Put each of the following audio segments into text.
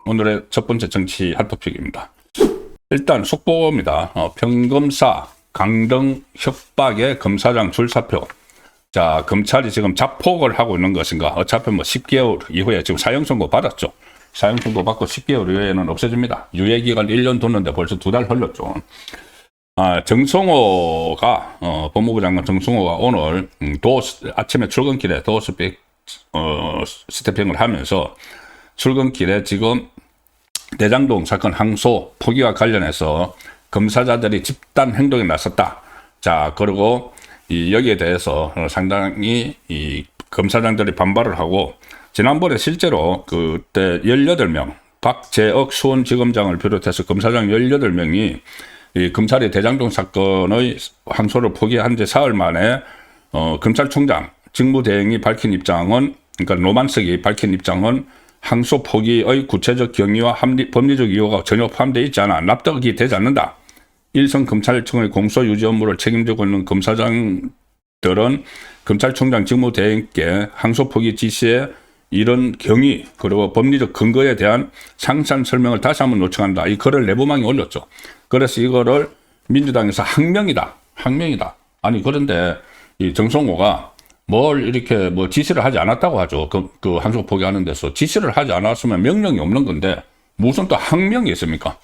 오늘의 첫 번째 정치 핫토픽입니다. 일단 속보입니다. 평검사 강등 협박의 검사장 줄사표. 자, 검찰이 지금 자폭을 하고 있는 것인가? 어차피 뭐 10개월 이후에 지금 사형 선고 받았죠. 사형 선고 받고 10개월 이후에는 없어집니다. 유예기간 1년 뒀는데 벌써 2달 흘렀죠. 정성호가 법무부 장관 정성호가 오늘 아침에 출근길에 도어스픽 스태핑을 하면서 출근길에 지금 대장동 사건 항소 포기와 관련해서 검사자들이 집단 행동에 나섰다. 자, 그리고 여기에 대해서 상당히 검사장들이 반발을 하고, 지난번에 실제로 그때 18명, 박재억 수원지검장을 비롯해서 검사장 18명이 검찰이 대장동 사건의 항소를 포기한 지 사흘 만에 검찰총장 직무대행이 밝힌 입장은, 그러니까 노만석이 밝힌 입장은 항소 포기의 구체적 경위와 법리적 이유가 전혀 포함되어 있지 않아 납득이 되지 않는다. 일선 검찰청의 공소 유지 업무를 책임지고 있는 검사장들은 검찰총장 직무대행께 항소 포기 지시에 이런 경위 그리고 법리적 근거에 대한 상세한 설명을 다시 한번 요청한다. 이 글을 내부망에 올렸죠. 그래서 이거를 민주당에서 항명이다. 아니, 그런데 이 정성호가 뭘 이렇게 뭐 지시를 하지 않았다고 하죠. 그 항소 포기하는 데서 지시를 하지 않았으면 명령이 없는 건데 무슨 또 항명이 있습니까?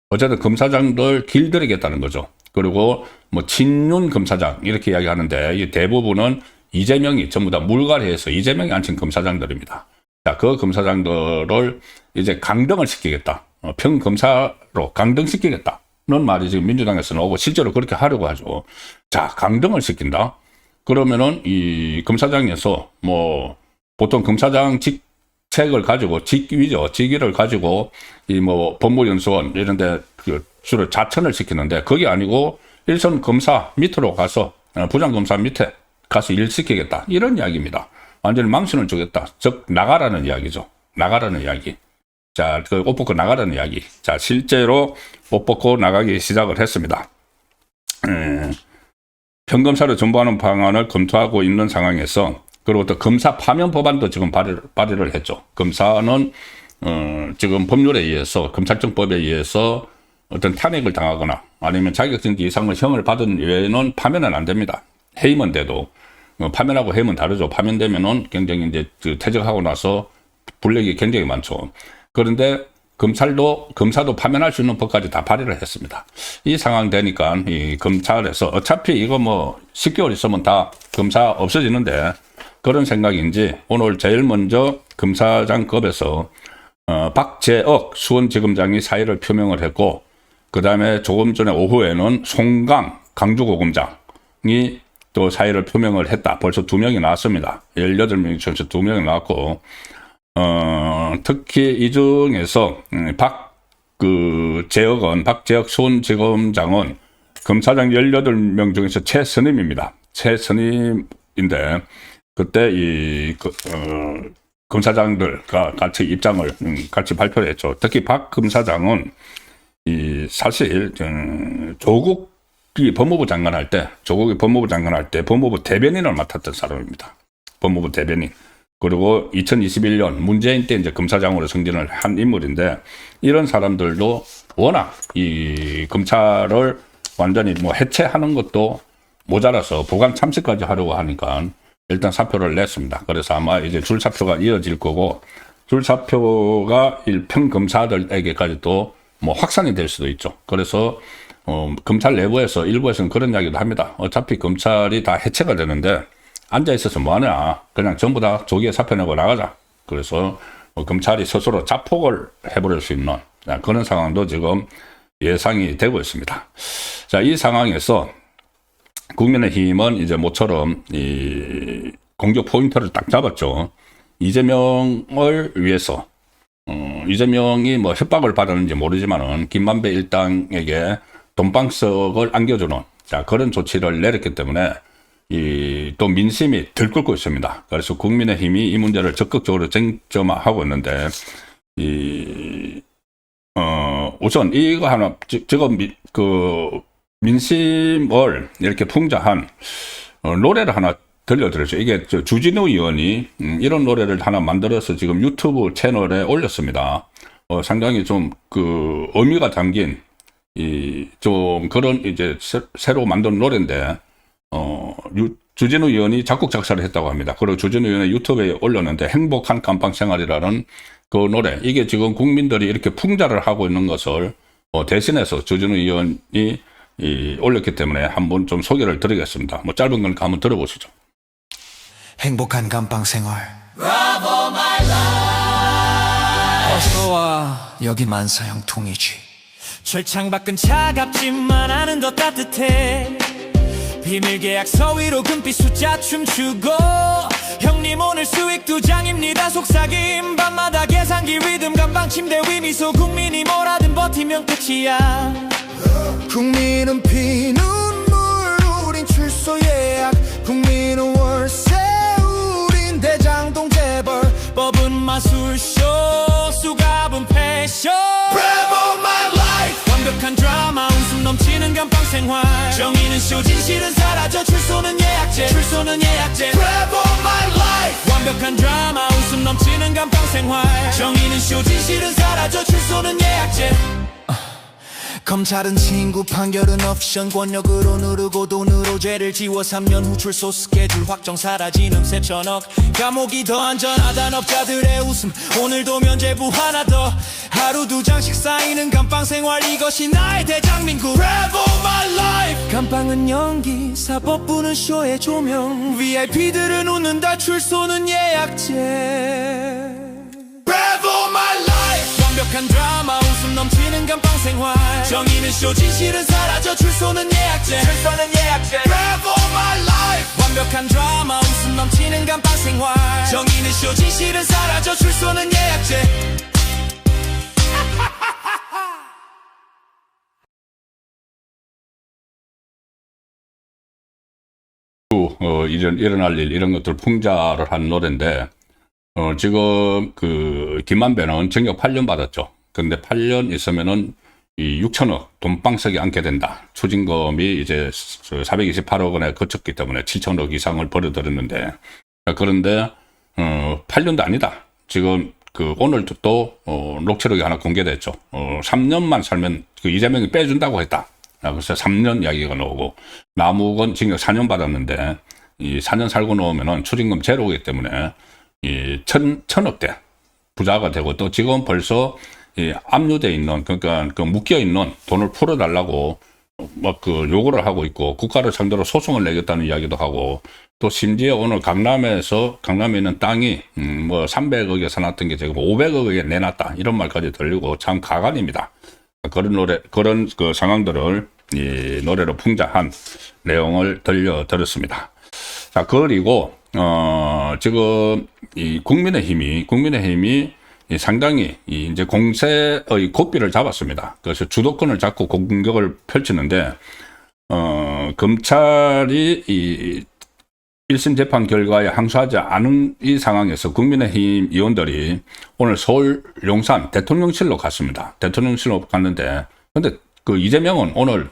어쨌든 검사장들 길들이겠다는 거죠. 그리고 뭐 친윤 검사장 이렇게 이야기하는데 이 대부분은 이재명이 전부 다 물갈이해서 이재명이 앉힌 검사장들입니다. 자, 그 검사장들을 이제 강등을 시키겠다. 평검사로 강등시키겠다는 말이 지금 민주당에서 나오고 실제로 그렇게 하려고 하죠. 자, 강등을 시킨다. 그러면은 이 검사장에서 뭐 보통 검사장 직책을 가지고 직위를 가지고 이 뭐 법무연수원 이런데 주로 자천을 시키는데 그게 아니고 일선 검사 밑으로 가서 부장검사 밑에 가서 일 시키겠다 이런 이야기입니다. 완전히 망신을 주겠다. 즉 나가라는 이야기죠. 나가라는 이야기. 자, 그 옷 벗고 나가라는 이야기. 자, 실제로 옷 벗고 나가기 시작을 했습니다. 평검사를 전부하는 방안을 검토하고 있는 상황에서, 그리고 또 검사 파면 법안도 지금 발의를 했죠. 검사는 지금 법률에 의해서 검찰청법에 의해서 어떤 탄핵을 당하거나 아니면 자격정지 이상의 형을 받은 외에는 파면은 안 됩니다. 해임은 돼도 파면하고 해임은 다르죠. 파면되면은 굉장히 이제 퇴직하고 나서 불이익이 굉장히 많죠. 그런데 검사도 파면할 수 있는 법까지 다 발의를 했습니다. 이 상황 되니까 이 검찰에서 어차피 이거 뭐 10개월 있으면 다 검사 없어지는데 그런 생각인지 오늘 제일 먼저 검사장급에서 박재억 수원지검장이 사의를 표명을 했고, 그 다음에 조금 전에 오후에는 송강 강주고검장이 또 사의를 표명을 했다. 벌써 2명이 나왔습니다. 18명이 전체 2명이 나왔고, 특히 이 중에서 박재혁 수원지검장은 검사장 18명 중에서 최선임입니다. 최선임인데 그때 검사장들과 같이 입장을 같이 발표를 했죠. 특히 박 검사장은 사실 조국이 법무부 장관 할 때 법무부 대변인을 맡았던 사람입니다. 법무부 대변인. 그리고 2021년 문재인 때 이제 검사장으로 승진을 한 인물인데, 이런 사람들도 워낙 이 검찰을 완전히 뭐 해체하는 것도 모자라서 보강 참시까지 하려고 하니까 일단 사표를 냈습니다. 그래서 아마 이제 줄사표가 이어질 거고, 줄사표가 평검사들에게까지 또 뭐 확산이 될 수도 있죠. 그래서 검찰 내부에서 일부에서는 그런 이야기도 합니다. 어차피 검찰이 다 해체가 되는데 앉아있어서 뭐하냐. 그냥 전부 다 조기에 사표 내고 나가자. 그래서 검찰이 스스로 자폭을 해버릴 수 있는 그런 상황도 지금 예상이 되고 있습니다. 자, 이 상황에서 국민의힘은 이제 모처럼 이 공격 포인트를 딱 잡았죠. 이재명을 위해서, 이재명이 뭐 협박을 받았는지 모르지만은 김만배 일당에게 돈방석을 안겨주는 그런 조치를 내렸기 때문에 또 민심이 들끓고 있습니다. 그래서 국민의힘이 이 문제를 적극적으로 쟁점화하고 있는데, 우선 이거 하나, 지금 민심을 이렇게 풍자한 노래를 하나 들려드렸죠. 이게 주진우 의원이 이런 노래를 하나 만들어서 지금 유튜브 채널에 올렸습니다. 상당히 좀 의미가 담긴 좀 그런 이제 새로 만든 노래인데 주진우 의원이 작곡 작사를 했다고 합니다. 그리고 주진우 의원의 유튜브에 올렸는데 행복한 감방 생활이라는 그 노래, 이게 지금 국민들이 이렇게 풍자를 하고 있는 것을 대신해서 주진우 의원이 올렸기 때문에 한번 좀 소개를 드리겠습니다. 뭐 짧은 건 한번 들어보시죠. 행복한 감방 생활. Bravo my life. 어서와. 여기 만사형 통이지. 철창 밖은 차갑지만 안은 더 따뜻해. 비밀 계약서 위로 금빛 숫자 춤추고. 형님 오늘 수익 2장입니다. 속삭임 밤마다 계산기 리듬 감방 침대 위 미소. 국민이 뭐라든 버티면 끝이야. 국민은 피눈물, 우린 출소 예약. 국민은 월세, 우린 대장동 재벌. 법은 마술쇼, 수갑은 패션. Bravo my life. 완벽한 드라마, 웃음 넘치는 감방 생활. 정의는 쇼, 진실은 사라져. 출소는 예약제, 출소는 예약제. Bravo my life. 완벽한 드라마, 웃음 넘치는 감방 생활. 정의는 쇼, 진실은 사라져. 출소는 예약제. 검찰은 친구, 판결은 옵션. 권력으로 누르고 돈으로 죄를 지워 3년 후 출소 스케줄 확정. 사라지는 세천억. 감옥이 더 안전하단 업자들의 웃음. 오늘도 면죄부 하나 더. 하루 2장씩 쌓이는 감방 생활. 이것이 나의 대장민국. Bravo my life. 감방은 연기, 사법부는 쇼의 조명. VIP들은 웃는다. 출소는 예약제. Bravo my life. 완벽한 드라마, 웃음 넘치는 감방 생활. 정의는 쇼, 진실은 사라져. 출소는 예약제, 출소는 예약제. Bravo my life. 완벽한 드라마, 웃음 넘치는 감방 생활. 정의는 쇼, 진실은 사라져. 출소는 예약제. 일어날 일 이런 것들 풍자를 한 노래인데 지금 김만배는 징역 8년 받았죠. 근데 8년 있으면은 이 6천억 돈방석에 앉게 된다. 추징금이 이제 428억 원에 거쳤기 때문에 7천억 이상을 벌어들였는데, 그런데 8년도 아니다. 지금 오늘도 또 녹취록이 하나 공개됐죠. 3년만 살면 이재명이 빼준다고 했다. 그래서 3년 이야기가 나오고, 남욱은 징역 4년 받았는데 이 4년 살고 나오면은 추징금 제로이기 때문에 이 천억대 부자가 되고, 또 지금 벌써 압류돼 있는, 그러니까 묶여 있는 돈을 풀어달라고 요구를 하고 있고, 국가를 상대로 소송을 내겠다는 이야기도 하고, 또 심지어 오늘 강남에 있는 땅이 300억에 사놨던 게 지금 500억에 내놨다, 이런 말까지 들리고 참 가관입니다. 그런 상황들을 이 노래로 풍자한 내용을 들려드렸습니다. 자, 그리고 지금 이 국민의힘이 상당히 이제 공세의 고삐를 잡았습니다. 그래서 주도권을 잡고 공격을 펼치는데, 검찰이 이 1심 재판 결과에 항소하지 않은 이 상황에서 국민의힘 의원들이 오늘 서울 용산 대통령실로 갔습니다. 대통령실로 갔는데, 근데 이재명은 오늘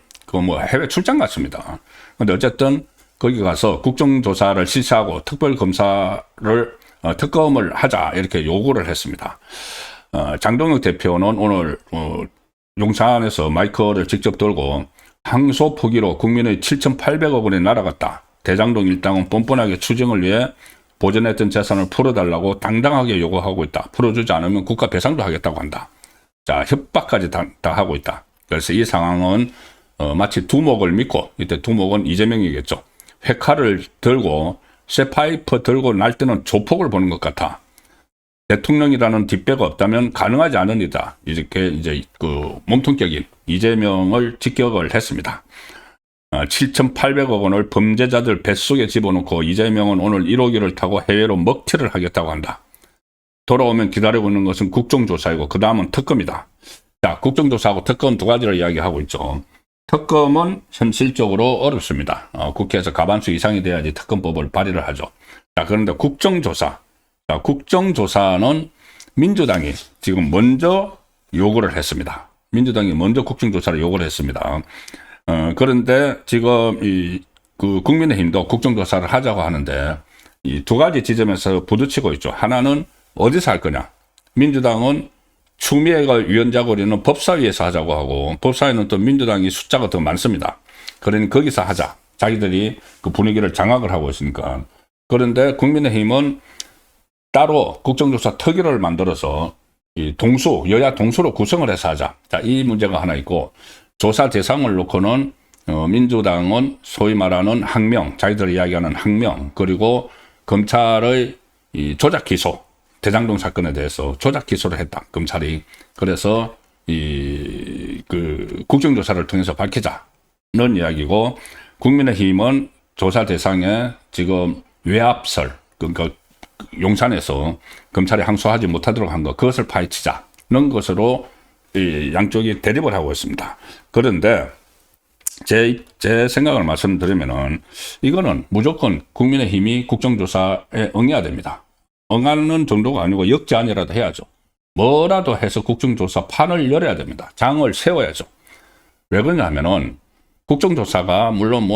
해외 출장 갔습니다. 근데 어쨌든 거기 가서 국정조사를 실시하고 특검을 하자, 이렇게 요구를 했습니다. 장동혁 대표는 오늘 용산에서 마이크를 직접 들고 항소 포기로 국민의 7,800억 원이 날아갔다. 대장동 일당은 뻔뻔하게 추징을 위해 보존했던 재산을 풀어달라고 당당하게 요구하고 있다. 풀어주지 않으면 국가 배상도 하겠다고 한다. 자, 협박까지 다 하고 있다. 그래서 이 상황은 마치 두목을 믿고, 이때 두목은 이재명이겠죠. 회칼을 들고 쇠파이프 들고 날 때는 조폭을 보는 것 같아. 대통령이라는 뒷배가 없다면 가능하지 않은 일이다. 이렇게 이제 몸통격인 이재명을 직격을 했습니다. 7,800억 원을 범죄자들 뱃속에 집어넣고 이재명은 오늘 1호기를 타고 해외로 먹튀를 하겠다고 한다. 돌아오면 기다리고 있는 것은 국정조사이고 그 다음은 특검이다. 자, 국정조사하고 특검 두 가지를 이야기하고 있죠. 특검은 현실적으로 어렵습니다. 국회에서 과반수 이상이 돼야지 특검법을 발의를 하죠. 자, 그런데 국정조사. 자, 국정조사는 민주당이 지금 먼저 요구를 했습니다. 민주당이 먼저 국정조사를 요구를 했습니다. 그런데 지금 그 국민의힘도 국정조사를 하자고 하는데 이 두 가지 지점에서 부딪히고 있죠. 하나는 어디서 할 거냐. 민주당은 추미애가 위원장으로 있는 법사위에서 하자고 하고 법사위는 또 민주당이 숫자가 더 많습니다. 그러니 거기서 하자. 자기들이 그 분위기를 장악을 하고 있으니까. 그런데 국민의힘은 따로 국정조사 특위를 만들어서 이 여야 동수로 구성을 해서 하자. 자, 이 문제가 하나 있고 조사 대상을 놓고는 민주당은 소위 말하는 항명, 자기들이 이야기하는 항명, 그리고 검찰의 이 조작 기소, 대장동 사건에 대해서 조작 기소를 했다. 검찰이. 그래서 그 국정조사를 통해서 밝히자는 이야기고 국민의힘은 조사 대상에 지금 외압설, 그러니까 용산에서 검찰이 항소하지 못하도록 한 것, 그것을 파헤치자는 것으로 이 양쪽이 대립을 하고 있습니다. 그런데 제 생각을 말씀드리면은 이거는 무조건 국민의힘이 국정조사에 응해야 됩니다. 응하는 정도가 아니고 역제안이라도 해야죠. 뭐라도 해서 국정조사 판을 열어야 됩니다. 장을 세워야죠. 왜 그러냐면은 국정조사가 물론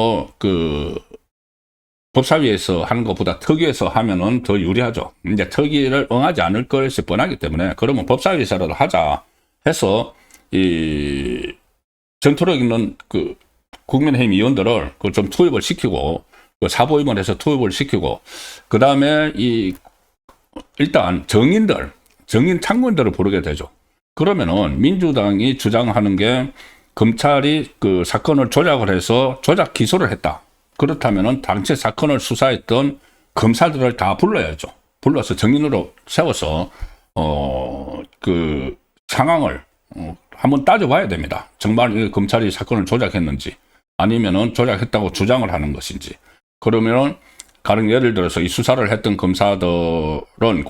법사위에서 하는 것보다 특위에서 하면은 더 유리하죠. 이제 특위를 응하지 않을 것이 뻔하기 때문에 그러면 법사위에서라도 하자 해서 이 전투력 있는 그 국민의힘 의원들을 그 좀 투입을 시키고 그 사보임원에서 투입을 시키고 그 다음에 일단 정인 참고인들을 부르게 되죠. 그러면은 민주당이 주장하는 게 검찰이 그 사건을 조작을 해서 조작 기소를 했다. 그렇다면은 당시 사건을 수사했던 검사들을 다 불러야죠. 불러서 정인으로 세워서 그 상황을 한번 따져봐야 됩니다. 정말 검찰이 사건을 조작했는지 아니면은 조작했다고 주장을 하는 것인지. 그러면은 가령 예를 들어서 이 수사를 했던 검사들은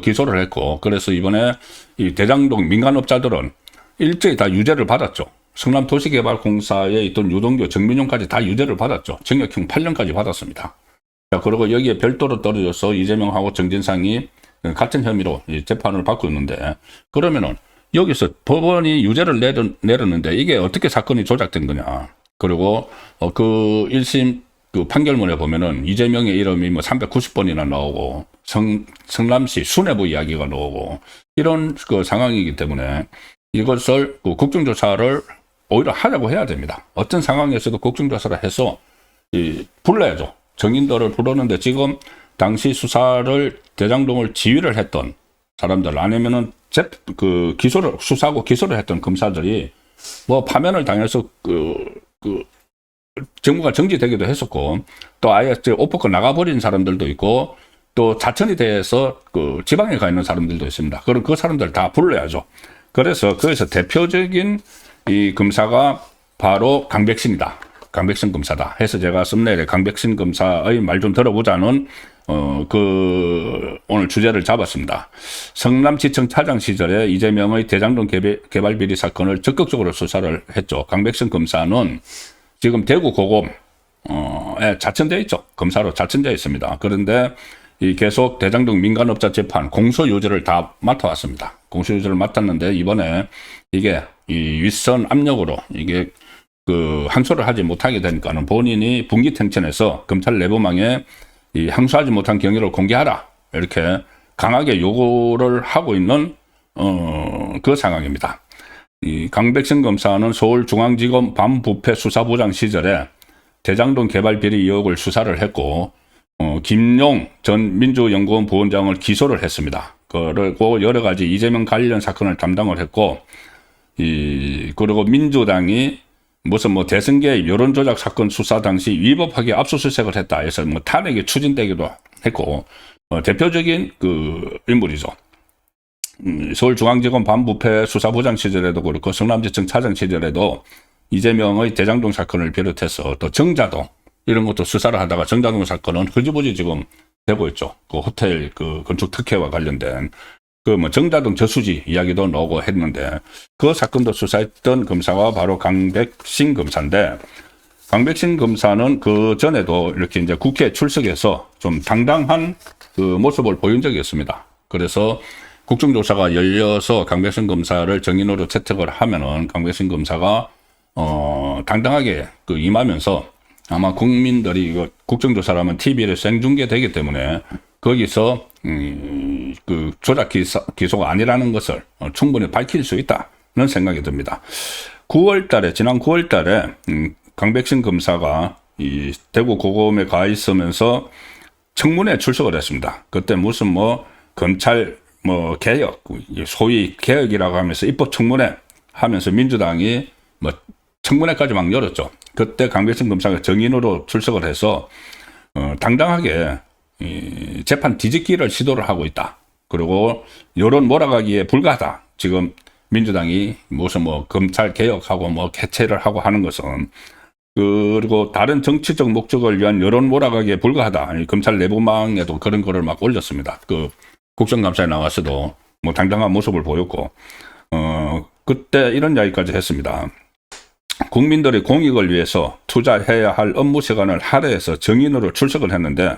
기소를 했고 그래서 이번에 이 대장동 민간업자들은 일제히 다 유죄를 받았죠. 성남도시개발공사에 있던 유동규, 정민용까지 다 유죄를 받았죠. 징역형 8년까지 받았습니다. 자, 그리고 여기에 별도로 떨어져서 이재명하고 정진상이 같은 혐의로 재판을 받고 있는데 그러면은 여기서 법원이 유죄를 내렸는데 이게 어떻게 사건이 조작된 거냐. 그리고 그 1심 그 판결문에 보면은 이재명의 이름이 뭐 390번이나 나오고 성남시 수뇌부 이야기가 나오고 이런 그 상황이기 때문에 이것을 그 국정조사를 오히려 하자고 해야 됩니다. 어떤 상황에서도 국정조사를 해서 불러야죠. 정인들을 부르는데 지금 당시 수사를 대장동을 지휘를 했던 사람들 아니면은 수사하고 기소를 했던 검사들이 뭐 파면을 당해서 정부가 정지되기도 했었고 또 아예 오퍼컷 나가버린 사람들도 있고 또 자천이 돼서 그 지방에 가 있는 사람들도 있습니다. 그럼 그 사람들 다 불러야죠. 그래서 거기서 대표적인 이 검사가 바로 강백신이다. 강백신 검사다. 해서 제가 썸네일에 강백신 검사의 말 좀 들어보자는 오늘 주제를 잡았습니다. 성남지청 차장 시절에 이재명의 대장동 개발 비리 사건을 적극적으로 수사를 했죠. 강백신 검사는 지금 대구 고검에 자천돼 있죠. 검사로 자천돼 있습니다. 그런데 계속 대장동 민간업자 재판 공소유죄를 다 맡아왔습니다. 공소유죄를 맡았는데 이번에 이게 이 윗선 압력으로 이게 그 항소를 하지 못하게 되니까는 본인이 분기탱천에서 검찰 내부망에 이 항소하지 못한 경위를 공개하라 이렇게 강하게 요구를 하고 있는 그 상황입니다. 이 강백신 검사는 서울중앙지검 반부패 수사부장 시절에 대장동 개발 비리 의혹을 수사를 했고 김용 전 민주연구원 부원장을 기소를 했습니다. 그리고 여러 가지 이재명 관련 사건을 담당을 했고 그리고 민주당이 무슨 뭐 대선개 여론조작 사건 수사 당시 위법하게 압수수색을 했다 해서 뭐 탄핵이 추진되기도 했고 대표적인 그 인물이죠. 서울중앙지검 반부패 수사부장 시절에도 그렇고 성남지청 차장 시절에도 이재명의 대장동 사건을 비롯해서 또 정자동 이런 것도 수사를 하다가 정자동 사건은 흐지부지 지금 되고 있죠. 그 호텔 그 건축 특혜와 관련된 그 뭐 정자동 저수지 이야기도 나오고 했는데 그 사건도 수사했던 검사가 바로 강백신 검사인데 강백신 검사는 그 전에도 이렇게 이제 국회에 출석해서 좀 당당한 그 모습을 보인 적이 있습니다. 그래서 국정조사가 열려서 강백신 검사를 정인으로 채택을 하면은 강백신 검사가 당당하게 그 임하면서 아마 국민들이 이거 국정조사라면 TV를 생중계되기 때문에 거기서 그 조작 기소가 아니라는 것을 충분히 밝힐 수 있다는 생각이 듭니다. 9월달에 지난 9월달에 강백신 검사가 이 대구 고검에 가 있으면서 청문회 출석을 했습니다. 그때 무슨 뭐 검찰 뭐 개혁, 소위 개혁이라고 하면서 입법 청문회 하면서 민주당이 뭐 청문회까지 막 열었죠. 그때 강백신 검사가 정인으로 출석을 해서 당당하게 이 재판 뒤집기를 시도를 하고 있다. 그리고 여론 몰아가기에 불과하다. 지금 민주당이 무슨 뭐 검찰 개혁하고 뭐 개최를 하고 하는 것은 그리고 다른 정치적 목적을 위한 여론 몰아가기에 불과하다. 검찰 내부망에도 그런 거를 막 올렸습니다. 그 국정감사에 나와서도 뭐 당당한 모습을 보였고, 그때 이런 이야기까지 했습니다. 국민들의 공익을 위해서 투자해야 할 업무 시간을 할애해서 정인으로 출석을 했는데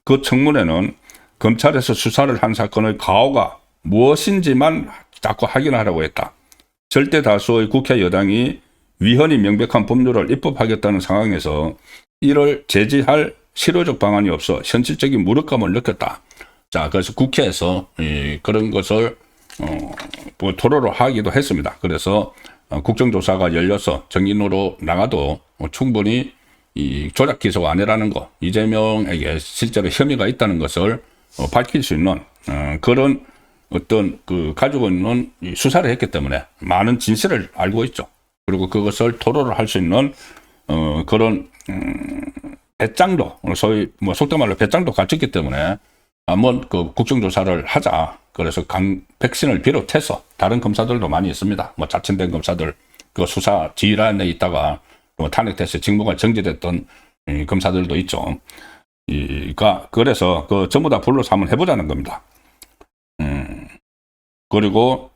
그 청문회는 검찰에서 수사를 한 사건의 가오가 무엇인지만 자꾸 확인하라고 했다. 절대 다수의 국회 여당이 위헌이 명백한 법률을 입법하겠다는 상황에서 이를 제지할 실효적 방안이 없어 현실적인 무력감을 느꼈다. 자, 그래서 국회에서 그런 것을 뭐 토로를 하기도 했습니다. 그래서 국정조사가 열려서 정인으로 나가도 충분히 이 조작 기소가 아니라는 거, 이재명에게 실제로 혐의가 있다는 것을 밝힐 수 있는 그런 어떤 그 가지고 있는 수사를 했기 때문에 많은 진실을 알고 있죠. 그리고 그것을 토로를 할 수 있는 그런 배짱도, 소위 뭐 속된 말로 배짱도 갖췄기 때문에 한번 그 국정조사를 하자. 그래서 강백신을 비롯해서 다른 검사들도 많이 있습니다. 뭐 자천된 검사들, 그 수사 지휘란에 있다가 뭐 탄핵돼서 직무가 정지됐던 검사들도 있죠. 그래서 그 전부 다 불러서 한번 해보자는 겁니다. 그리고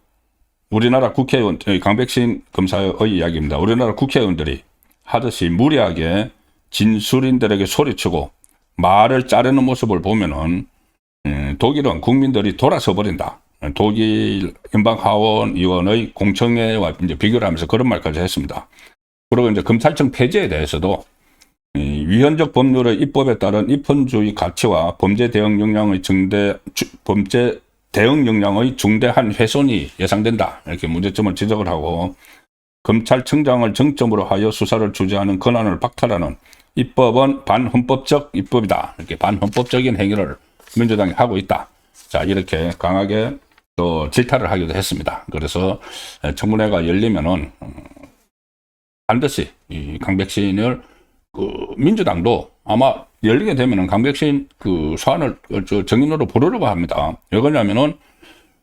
우리나라 국회의원, 강백신 검사의 이야기입니다. 우리나라 국회의원들이 하듯이 무리하게 진술인들에게 소리치고 말을 자르는 모습을 보면은 독일은 국민들이 돌아서 버린다. 독일 연방하원 의원의 공청회와 이제 비교를 하면서 그런 말까지 했습니다. 그리고 이제 검찰청 폐지에 대해서도 위헌적 법률의 입법에 따른 입헌주의 가치와 범죄 대응 역량의 중대한 훼손이 예상된다. 이렇게 문제점을 지적을 하고 검찰청장을 정점으로 하여 수사를 주재하는 권한을 박탈하는 입법은 반헌법적 입법이다. 이렇게 반헌법적인 행위를 민주당이 하고 있다. 자, 이렇게 강하게 또 질타를 하기도 했습니다. 그래서 청문회가 열리면은 반드시 이 강백신을 민주당도 아마 열리게 되면은 강백신 그 소환을 정인으로 부르려고 합니다. 왜 그러냐면은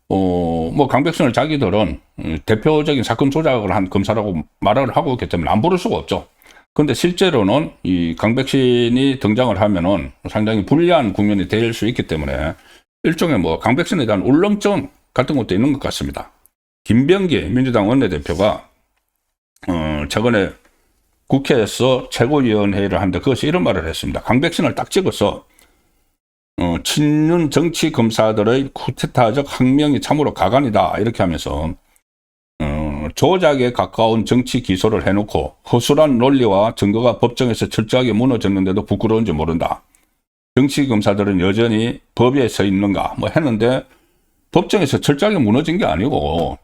뭐 강백신을 자기들은 대표적인 사건 조작을 한 검사라고 말을 하고 있기 때문에 안 부를 수가 없죠. 근데 실제로는 이 강백신이 등장을 하면은 상당히 불리한 국면이 될 수 있기 때문에 일종의 뭐 강백신에 대한 울렁증 같은 것도 있는 것 같습니다. 김병기 민주당 원내대표가 최근에 국회에서 최고위원회의를 하는데 그것이 이런 말을 했습니다. 강백신을 딱 찍어서 친윤 정치 검사들의 쿠데타적 항명이 참으로 가관이다 이렇게 하면서 조작에 가까운 정치 기소를 해놓고 허술한 논리와 증거가 법정에서 철저하게 무너졌는데도 부끄러운지 모른다. 정치 검사들은 여전히 법에 서 있는가 뭐 했는데 법정에서 철저하게 무너진 게 아니고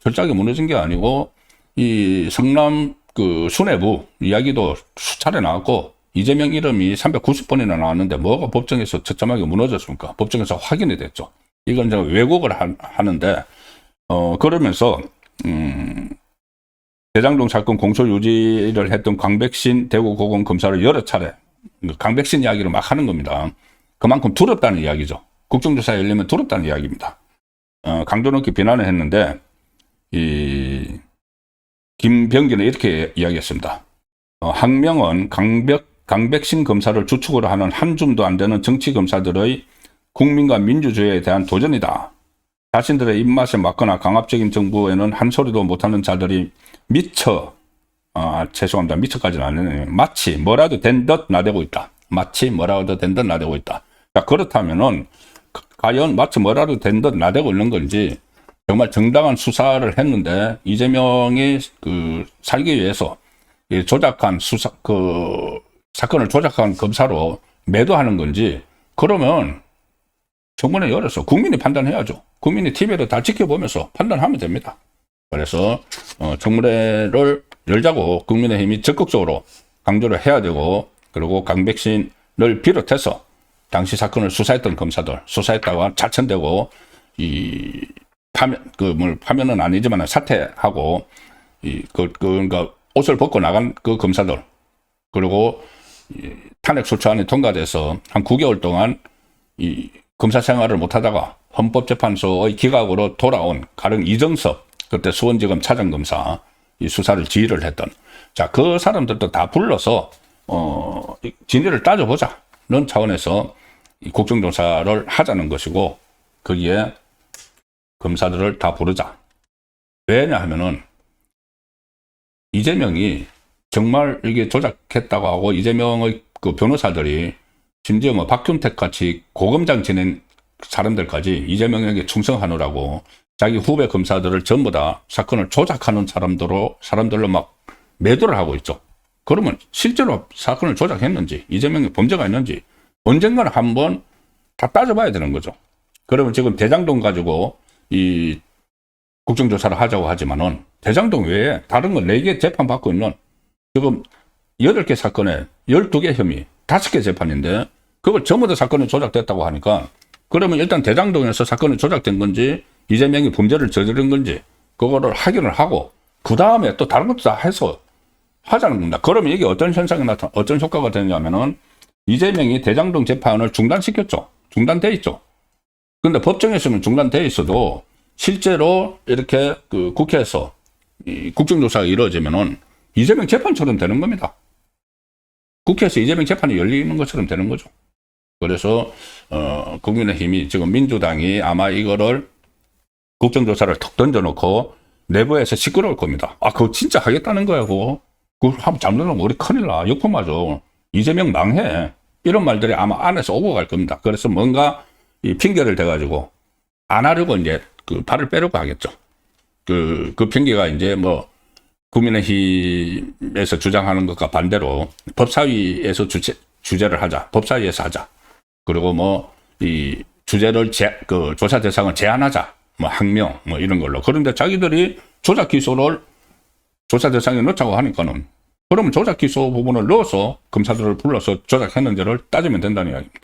이 성남 그 수뇌부 이야기도 수차례 나왔고 이재명 이름이 390번이나 나왔는데 뭐가 법정에서 처참하게 무너졌습니까? 법정에서 확인이 됐죠. 이건 이제 왜곡을 하는데 그러면서 대장동 사건 공소 유지를 했던 강백신 대구고검 검사를 여러 차례 강백신 이야기를 막 하는 겁니다. 그만큼 두렵다는 이야기죠. 국정조사 열리면 두렵다는 이야기입니다. 강도 높게 비난을 했는데 이 김병기는 이렇게 이야기했습니다. 항명은 강백신 검사를 주축으로 하는 한 줌도 안 되는 정치 검사들의 국민과 민주주의에 대한 도전이다. 자신들의 입맛에 맞거나 강압적인 정부에는 한 소리도 못하는 자들이 죄송합니다. 미처까지는 아니네요. 마치 뭐라도 된 듯 나대고 있다. 자, 그렇다면은 과연 마치 뭐라도 된 듯 나대고 있는 건지 정말 정당한 수사를 했는데 이재명이 그 살기 위해서 조작한 사건을 조작한 검사로 매도하는 건지, 그러면 청문회 열어서 국민이 판단해야죠. 국민이 TV로 다 지켜보면서 판단하면 됩니다. 그래서 청문회를 열자고 국민의힘이 적극적으로 강조를 해야 되고, 그리고 강백신을 비롯해서 당시 사건을 수사했던 검사들, 수사했다가 자천되고 파면은 아니지만 사퇴하고 그러니까 옷을 벗고 나간 그 검사들, 그리고 탄핵 소추안이 통과돼서 한 9개월 동안 검사 생활을 못하다가 헌법재판소의 기각으로 돌아온 가령 이정섭, 그때 수원지검 차장검사 수사를 지휘를 했던, 자, 그 사람들도 다 불러서 진위를 따져보자는 차원에서 국정조사를 하자는 것이고, 거기에 검사들을 다 부르자. 왜냐 하면은 이재명이 정말 이게 조작했다고 하고, 이재명의 그 변호사들이 심지어 뭐 박균택 같이 고검장 지낸 사람들까지 이재명에게 충성하느라고 자기 후배 검사들을 전부 다 사건을 조작하는 사람들로 막 매도를 하고 있죠. 그러면 실제로 사건을 조작했는지, 이재명의 범죄가 있는지 언젠가는 한번 다 따져봐야 되는 거죠. 그러면 지금 대장동 가지고 이 국정조사를 하자고 하지만은 대장동 외에 다른 건 4개 재판받고 있는 지금 8개 사건에 12개 혐의, 5개 재판인데 그걸 전부 다 사건이 조작됐다고 하니까, 그러면 일단 대장동에서 사건이 조작된 건지 이재명이 범죄를 저지른 건지 그거를 확인을 하고 그 다음에 또 다른 것도 다 해서 하자는 겁니다. 그러면 이게 어떤 현상이 어떤 효과가 되냐면은 이재명이 대장동 재판을 중단시켰죠. 중단돼 있죠. 근데 법정에서는 중단돼 있어도 실제로 이렇게 그 국회에서 이 국정조사가 이루어지면은 이재명 재판처럼 되는 겁니다. 국회에서 이재명 재판이 열리는 것처럼 되는 거죠. 그래서 국민의힘이 지금 민주당이 아마 이거를 국정조사를 턱 던져놓고 내부에서 시끄러울 겁니다. 아, 그거 진짜 하겠다는 거야, 그거. 그거 한번 잘못하면 우리 큰일 나. 역풍 맞아. 이재명 망해. 이런 말들이 아마 안에서 오고 갈 겁니다. 그래서 뭔가 이 핑계를 대가지고 안 하려고 이제 그 발을 빼려고 하겠죠. 그 핑계가 이제 뭐 국민의힘에서 주장하는 것과 반대로 법사위에서 주제를 하자. 법사위에서 하자. 그리고 뭐 이 주제를 그 조사 대상을 제한하자. 뭐 항명 뭐 이런 걸로. 그런데 자기들이 조작 기소를 조사 대상에 넣자고 하니까는, 그러면 조작 기소 부분을 넣어서 검사들을 불러서 조작했는지를 따지면 된다는 이야기입니다.